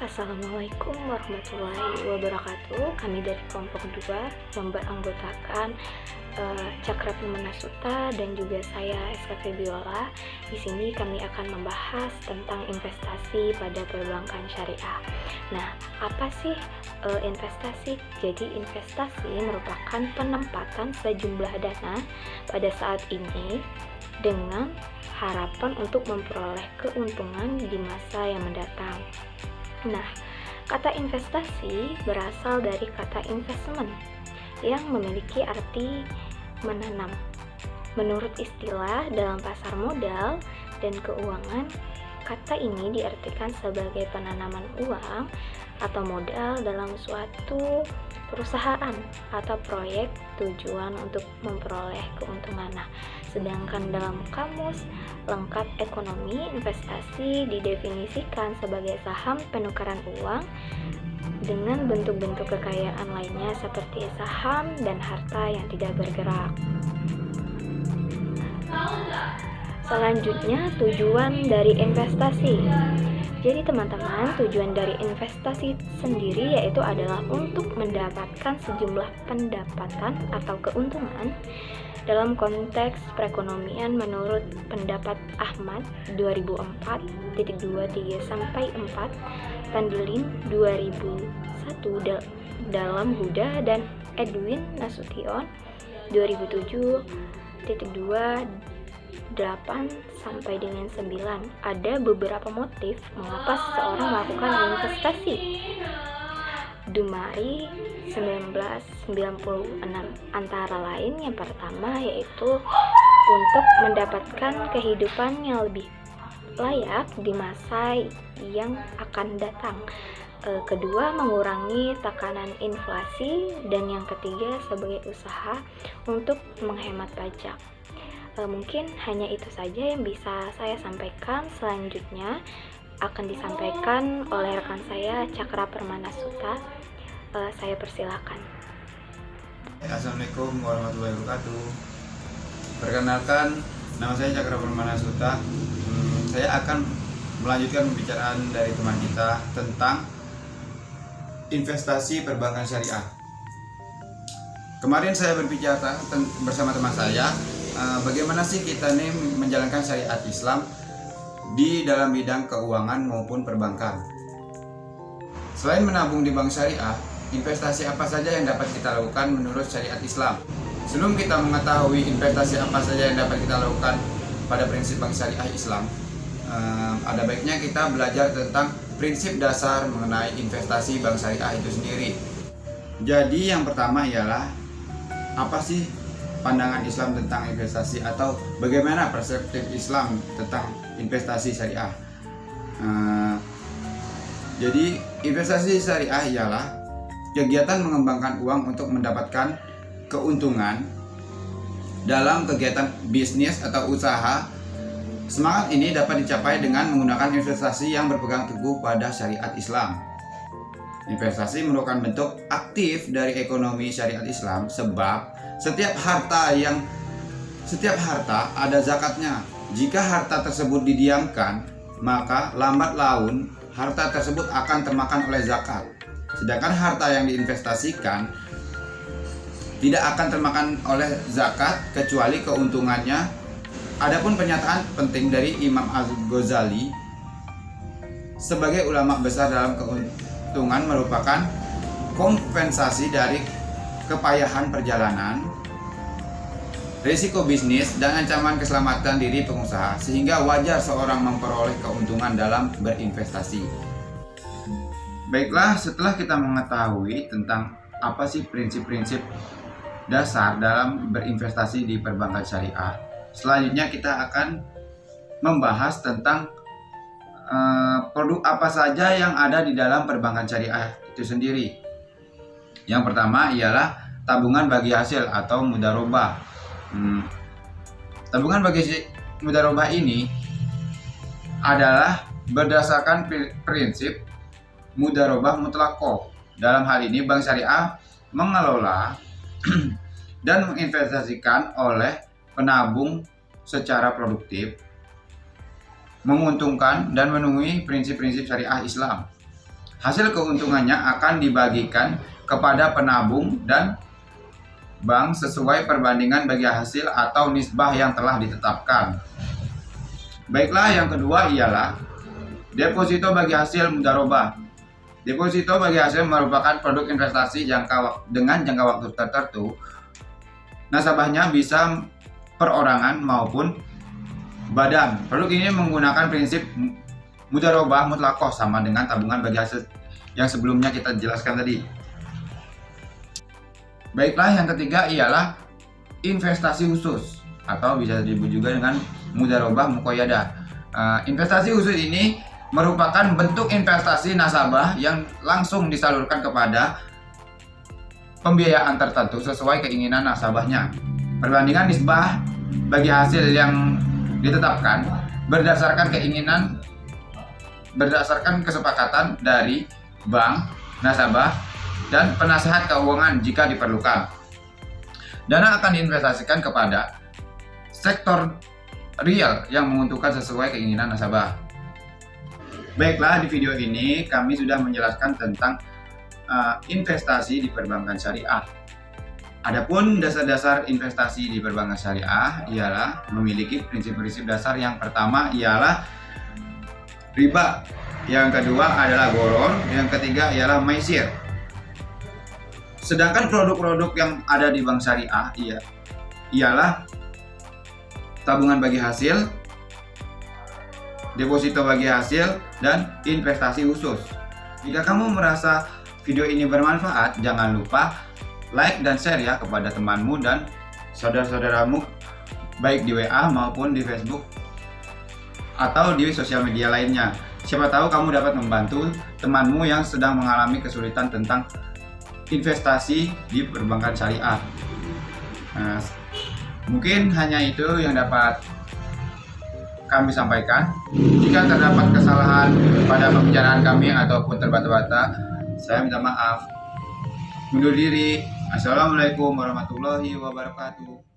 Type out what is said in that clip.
Assalamualaikum warahmatullahi wabarakatuh. Kami dari kelompok 2 yang beranggotakan Cakra Permana Suta dan juga saya SKV Biola. Di sini kami akan membahas tentang investasi pada perbankan syariah. Nah, apa sih investasi? Jadi investasi merupakan penempatan sejumlah dana pada saat ini dengan harapan untuk memperoleh keuntungan di masa yang mendatang. Nah, kata investasi berasal dari kata investment yang memiliki arti menanam. Menurut istilah dalam pasar modal dan keuangan, kata ini diartikan sebagai penanaman uang atau modal dalam suatu perusahaan atau proyek tujuan untuk memperoleh keuntungan. Nah, sedangkan dalam kamus lengkap ekonomi, investasi didefinisikan sebagai saham penukaran uang dengan bentuk-bentuk kekayaan lainnya seperti saham dan harta yang tidak bergerak. Selanjutnya, tujuan dari investasi. Jadi teman-teman, tujuan dari investasi sendiri yaitu adalah untuk mendapatkan sejumlah pendapatan atau keuntungan dalam konteks perekonomian menurut pendapat Ahmad 2004.23-4, Pandelin 2001 dalam Huda, dan Edwin Nasution 2007.2 8 sampai dengan 9. Ada beberapa motif mengapa seseorang melakukan investasi. Dumari 1996 antara lain yang pertama yaitu untuk mendapatkan kehidupan yang lebih layak di masa yang akan datang. Kedua, mengurangi tekanan inflasi, dan yang ketiga sebagai usaha untuk menghemat pajak. Mungkin hanya itu saja yang bisa saya sampaikan. Selanjutnya akan disampaikan oleh rekan saya Cakra Permana Suta. Saya persilakan. Assalamualaikum warahmatullahi wabarakatuh. Perkenalkan, nama saya Cakra Permana Suta. Saya akan melanjutkan pembicaraan dari teman kita tentang investasi perbankan syariah. Kemarin saya berbicara bersama teman saya bagaimana sih kita nih menjalankan syariat Islam di dalam bidang keuangan maupun perbankan. Selain menabung di bank syariah, investasi apa saja yang dapat kita lakukan menurut syariat Islam? Sebelum kita mengetahui investasi apa saja yang dapat kita lakukan pada prinsip bank syariah Islam, ada baiknya kita belajar tentang prinsip dasar mengenai investasi bank syariah itu sendiri. Jadi yang pertama ialah apa sih pandangan Islam tentang investasi, atau bagaimana perspektif Islam tentang investasi syariah. Jadi investasi syariah ialah kegiatan mengembangkan uang untuk mendapatkan keuntungan dalam kegiatan bisnis atau usaha. Semangat ini dapat dicapai dengan menggunakan investasi yang berpegang teguh pada syariat Islam. Investasi merupakan bentuk aktif dari ekonomi syariat Islam, sebab setiap harta ada zakatnya. Jika harta tersebut didiamkan, maka lambat laun harta tersebut akan termakan oleh zakat. Sedangkan harta yang diinvestasikan tidak akan termakan oleh zakat kecuali keuntungannya. Adapun pernyataan penting dari Imam Al-Ghazali sebagai ulama besar dalam keuntungan merupakan kompensasi dari kepayahan perjalanan, risiko bisnis, dan ancaman keselamatan diri pengusaha, sehingga wajar seorang memperoleh keuntungan dalam berinvestasi. Baiklah, setelah kita mengetahui tentang apa sih prinsip-prinsip dasar dalam berinvestasi di perbankan syariah, selanjutnya kita akan membahas tentang produk apa saja yang ada di dalam perbankan syariah itu sendiri. Yang pertama ialah tabungan bagi hasil atau mudharabah. Tabungan bagi mudharabah ini adalah berdasarkan prinsip mudharabah mutlaqah. Dalam hal ini bank syariah mengelola dan menginvestasikan oleh penabung secara produktif, menguntungkan dan memenuhi prinsip-prinsip syariah Islam. Hasil keuntungannya akan dibagikan kepada penabung dan bank sesuai perbandingan bagi hasil atau nisbah yang telah ditetapkan. Baiklah, yang kedua ialah deposito bagi hasil mudharabah. Deposito bagi hasil merupakan produk investasi dengan jangka waktu tertentu. Nasabahnya bisa perorangan maupun badan. Produk ini menggunakan prinsip mudharabah mutlakoh sama dengan tabungan bagi hasil yang sebelumnya kita jelaskan tadi. Baiklah, yang ketiga ialah investasi khusus atau bisa disebut juga dengan mudharabah muqayyadah. Investasi khusus ini merupakan bentuk investasi nasabah yang langsung disalurkan kepada pembiayaan tertentu sesuai keinginan nasabahnya. Perbandingan nisbah bagi hasil yang ditetapkan berdasarkan kesepakatan dari bank, nasabah, dan penasehat keuangan jika diperlukan. Dana akan diinvestasikan kepada sektor real yang menguntungkan sesuai keinginan nasabah. Baiklah, di video ini kami sudah menjelaskan tentang investasi di perbankan syariah. Adapun dasar-dasar investasi di perbankan syariah ialah memiliki prinsip-prinsip dasar. Yang pertama ialah riba, yang kedua adalah gharar, yang ketiga ialah maisir. Sedangkan produk-produk yang ada di bank syariah ialah tabungan bagi hasil, deposito bagi hasil, dan investasi khusus. Jika kamu merasa video ini bermanfaat, jangan lupa like dan share ya kepada temanmu dan saudara-saudaramu, baik di WA maupun di Facebook atau di sosial media lainnya. Siapa tahu kamu dapat membantu temanmu yang sedang mengalami kesulitan tentang investasi di perbankan syariah. Nah, mungkin hanya itu yang dapat kami sampaikan. Jika terdapat kesalahan pada pembicaraan kami ataupun terbata-bata, saya minta maaf. Undur diri. Assalamualaikum warahmatullahi wabarakatuh.